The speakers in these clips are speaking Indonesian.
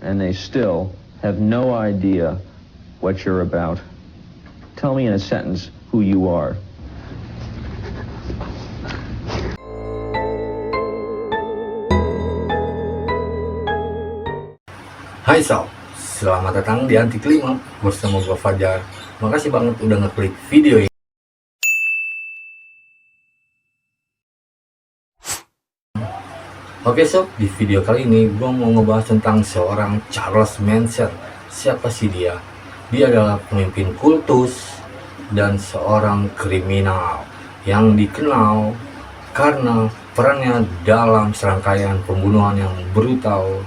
and they still have no idea what you're about. Tell me in a sentence who you are. Hai Sob, selamat datang di Anti Kelima bersama gua Fajar. Makasih banget udah ngeklik video ini. Oke Sob, di video kali ini gua mau ngebahas tentang seorang Charles Manson. Siapa sih dia? Dia adalah pemimpin kultus dan seorang kriminal yang dikenal karena perannya dalam serangkaian pembunuhan yang brutal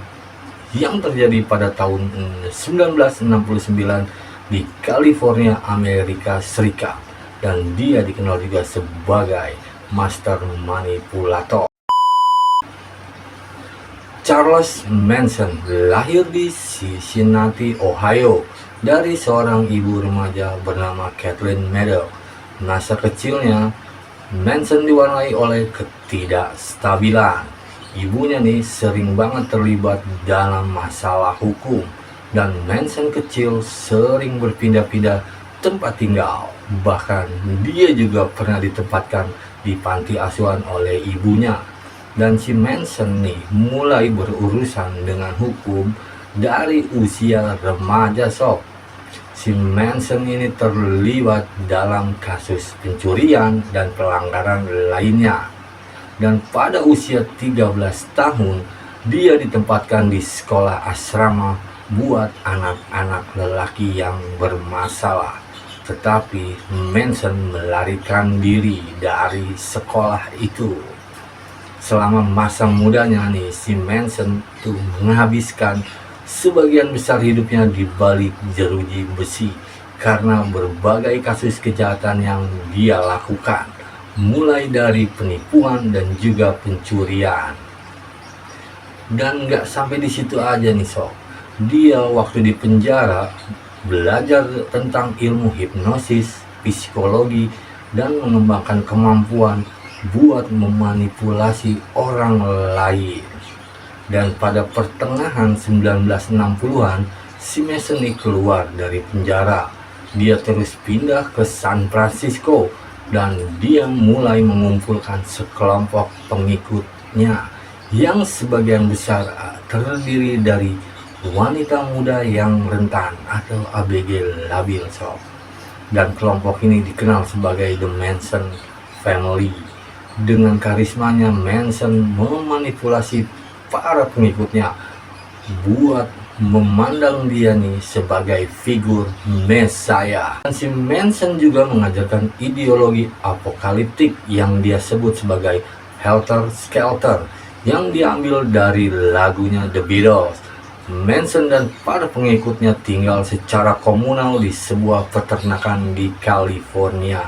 yang terjadi pada tahun 1969 di California, Amerika Serikat, dan dia dikenal juga sebagai master manipulator. Charles Manson lahir di Cincinnati, Ohio dari seorang ibu remaja bernama Kathleen Meadow. Masa kecilnya Manson diwarnai oleh ketidakstabilan. Ibunya nih sering banget terlibat dalam masalah hukum, dan Manson kecil sering berpindah-pindah tempat tinggal. Bahkan dia juga pernah ditempatkan di panti asuhan oleh ibunya. Dan si Manson nih mulai berurusan dengan hukum dari usia remaja Sob. Si Manson ini terlibat dalam kasus pencurian dan pelanggaran lainnya. Dan pada usia 13 tahun, dia ditempatkan di sekolah asrama buat anak-anak lelaki yang bermasalah. Tetapi Manson melarikan diri dari sekolah itu. Selama masa mudanya nih, si Manson tuh menghabiskan sebagian besar hidupnya di balik jeruji besi karena berbagai kasus kejahatan yang dia lakukan, mulai dari penipuan dan juga pencurian. Dan nggak sampai di situ aja nih Sob. Dia waktu di penjara belajar tentang ilmu hipnosis, psikologi, dan mengembangkan kemampuan buat memanipulasi orang lain. Dan pada pertengahan 1960-an, si Manson keluar dari penjara. Dia terus pindah ke San Francisco, dan dia mulai mengumpulkan sekelompok pengikutnya yang sebagian besar terdiri dari wanita muda yang rentan atau ABG labil Sob. Dan kelompok ini dikenal sebagai The Manson Family. Dengan karismanya, Manson memanipulasi para pengikutnya buat memandang dia nih sebagai figur Messiah. Dan si Manson juga mengajarkan ideologi apokaliptik yang dia sebut sebagai Helter Skelter, yang diambil dari lagunya The Beatles. Manson dan para pengikutnya tinggal secara komunal di sebuah peternakan di California,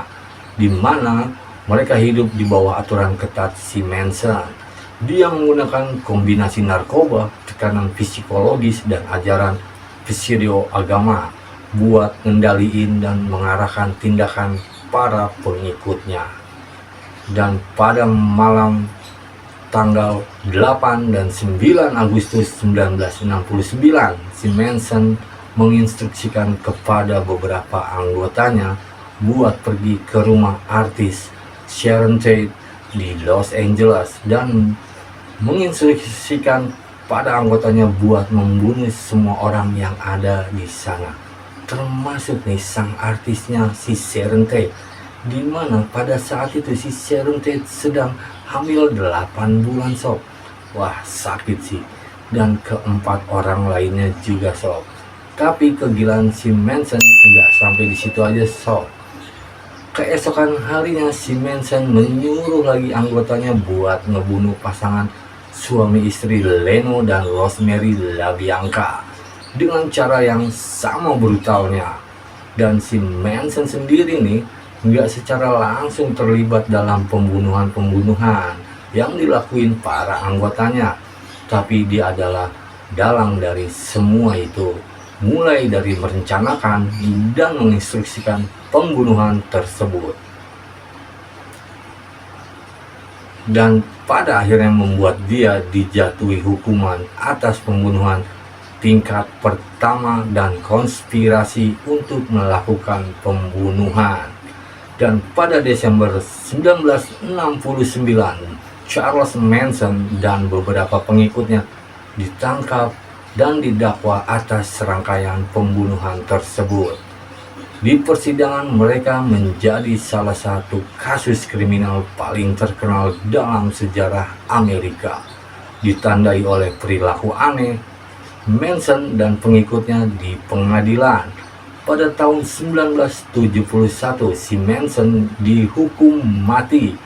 di mana mereka hidup di bawah aturan ketat si Manson. Dia menggunakan kombinasi narkoba, tekanan psikologis, dan ajaran pseudo agama buat ngendaliin dan mengarahkan tindakan para pengikutnya. Dan pada malam tanggal 8 dan 9 Agustus 1969, si Manson menginstruksikan kepada beberapa anggotanya buat pergi ke rumah artis Sharon Tate di Los Angeles dan menginstruksikan pada anggotanya buat membunuh semua orang yang ada di sana, termasuk nih sang artisnya si Sharon Tate, di mana pada saat itu si Sharon Tate sedang hamil 8 bulan Sob. Wah, sakit sih. Dan keempat orang lainnya juga Sob. Tapi kegilaan si Manson nggak sampai di situ aja Sob. Keesokan harinya si Manson menyuruh lagi anggotanya buat ngebunuh pasangan suami istri Leno dan Rosemary LaBianca dengan cara yang sama brutalnya. Dan si Manson sendiri nih nggak secara langsung terlibat dalam pembunuhan-pembunuhan yang dilakuin para anggotanya, tapi dia adalah dalang dari semua itu, mulai dari merencanakan dan menginstruksikan pembunuhan tersebut. Dan pada akhirnya membuat dia dijatuhi hukuman atas pembunuhan tingkat pertama dan konspirasi untuk melakukan pembunuhan. Dan pada Desember 1969, Charles Manson dan beberapa pengikutnya ditangkap dan didakwa atas serangkaian pembunuhan tersebut. Di persidangan, mereka menjadi salah satu kasus kriminal paling terkenal dalam sejarah Amerika. Ditandai oleh perilaku aneh, Manson dan pengikutnya di pengadilan. Pada tahun 1971, si Manson dihukum mati,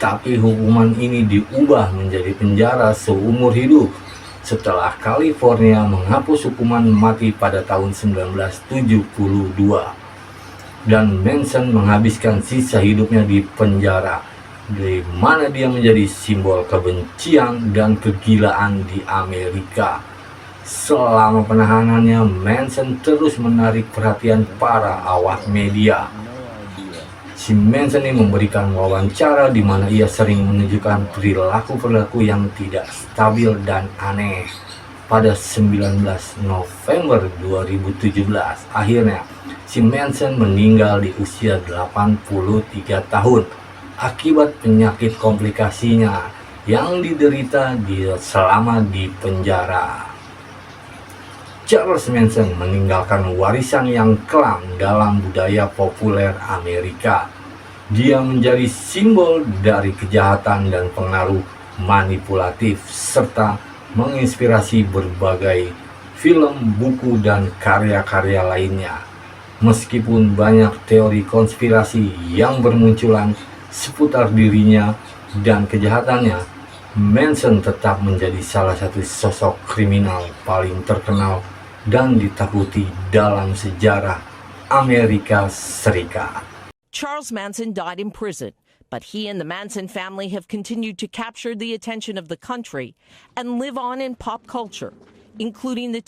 tapi hukuman ini diubah menjadi penjara seumur hidup setelah California menghapus hukuman mati pada tahun 1972. Dan Manson menghabiskan sisa hidupnya di penjara, di mana dia menjadi simbol kebencian dan kegilaan di Amerika. Selama penahanannya, Manson terus menarik perhatian para awak media. Si Manson ini memberikan wawancara di mana ia sering menunjukkan perilaku-perilaku yang tidak stabil dan aneh. Pada 19 November 2017, akhirnya si Manson meninggal di usia 83 tahun akibat penyakit komplikasinya yang diderita selama di penjara. Charles Manson meninggalkan warisan yang kelam dalam budaya populer Amerika. Dia menjadi simbol dari kejahatan dan pengaruh manipulatif serta menginspirasi berbagai film, buku, dan karya-karya lainnya. Meskipun banyak teori konspirasi yang bermunculan seputar dirinya dan kejahatannya, Manson tetap menjadi salah satu sosok kriminal paling terkenal dan ditakuti dalam sejarah Amerika Serikat. Charles Manson died in prison, but he and the Manson family have continued to capture the attention of the country and live on in pop culture, including the